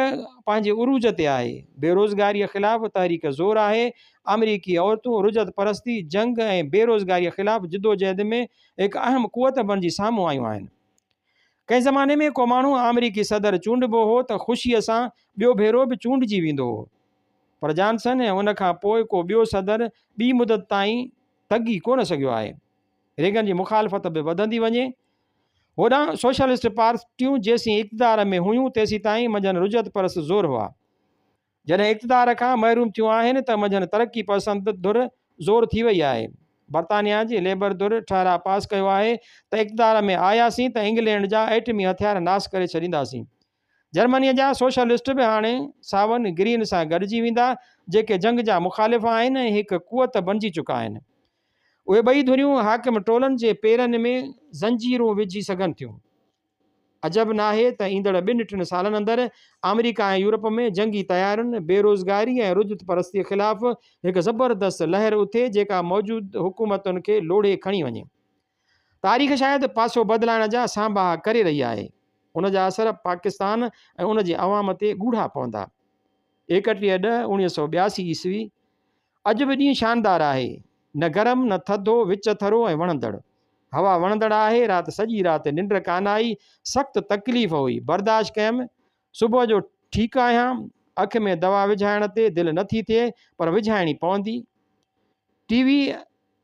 पंहिंजे उरूज ते आहे। बेरोज़गारीअ ख़िलाफ़ु तहरीक ज़ोर आहे। अमरीकी औरतूं रुजत परस्ती, जंग ऐं बेरोज़गारीअ ख़िलाफ़ु जिदोजहद में हिकु अहम क़ुवत बणिजी साम्हूं आयूं आहिनि। कंहिं ज़माने में को माण्हू अमरीकी सदर चूंडिबो हो त ख़ुशीअ सां ॿियो भेरो बि चूंडिजी वेंदो हो, पर जॉनसन ऐं उन खां पोइ को ॿियो सदर ॿी मुदत ताईं तगी कोन सघियो आहे। रेगन जी मुखालफ़त बि वधंदी वञे। होॾां सोशलिस्ट पार्टियूं जेसीं इक़्तिदार में हुयूं तेसीं ताईं मंझंदि रुजत परस्त ज़ोर हुआ। जॾहिं इक़्तिदार खां महरूम थियूं आहिनि त मंझंदि तरक़ी पसंदि धुर ज़ोर थी वई आहे। बर्तानिया जी लेबर धुर ठहराउ पास कयो आहे त इक़्तिदार में आयासीं त इंग्लैंड जा एटमी हथियार नास करे छॾींदासीं। जर्मनीअ जा सोशलिस्ट बि हाणे सावन ग्रीन सां गॾिजी वेंदा, जेके जंग जा मुखालिफ़ आहिनि ऐं हिकु क़ुवत बणिजी चुका आहिनि। उहे ॿई धुरियूं हाकिम टोलनि जे पेरनि में ज़ंजीरूं विझी सघनि थियूं। अजब न आहे त ईंदड़ 2-3 सालनि अंदरि अमेरिका ऐं यूरोप में जंगी तयारियुनि, बेरोज़गारी ऐं रुजत परस्तीअ ख़िलाफ़ हिकु ज़बरदस्त लहर उथे जेका मौजूदु हुकूमतुनि खे लोड़े खणी वञे। तारीख़ शायदि पासो बदिलाइण जा साम्बा करे रही आहे। उन जा असर पाकिस्तान ऐं उन जे अवाम ते गूढ़ा पवंदा। 31/10/1982 ईस्वी अॼु बि ॾींहुं शानदार आहे, न गरम न थधो, विच थरो ऐं वणंदड़। हवा वणंदड़ आहे, राति सॼी राति निंड कान आई, सख़्तु तकलीफ़ हुई, बर्दाश्त कयमि। सुबुह जो ठीकु आहियां, अखि में दवा विझाइण ते दिलि नथी थिए पर विझाइणी पवंदी। टीवी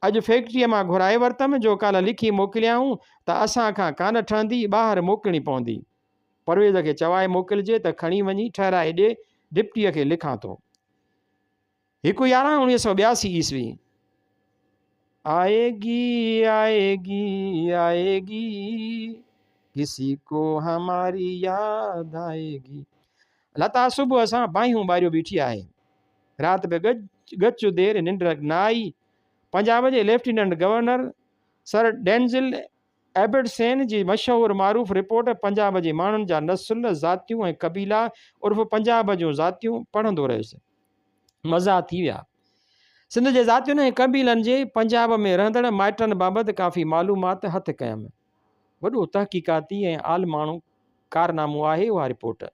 अॼु फैक्ट्रीअ मां घुराए वरितमि जो काल्ह लिखी मोकिलियाऊं त असां खां कान ठहंदी, ॿाहिरि मोकिलणी पवंदी। परवेज़ खे चवाए मोकिलिजे त खणी वञी ठहिराए ॾे, डिप्टीअ खे लिखां थो। 1/11/1982 ईस्वी आएगी आएगी आएगी किसी को हमारी याद आएगी। लता सुबुह सां बाहियूं ॿारियो बीठी आहे, राति पे गच देर निंड न आई। पंजाब जे लेफ्टिनेंट गवर्नर सर डेंज़िल एबर्टसेन जी मशहूरु मारूफ़ रिपोर्ट पंजाब जे माण्हुनि जा नस्ल, ज़ातियूं ऐं कबीला उर्फ़ पंजाब जूं ज़ातियूं पढ़ंदो रहियुसि। मज़ा थी विया। सिंध जे ज़ातियुनि ऐं कबीलनि जे पंजाब में रहंदड़ माइटनि बाबति काफ़ी मालूमात हथु कयमि। वॾो तहक़ीक़ाती ऐं आल माण्हू कारनामो आहे उहा रिपोर्ट।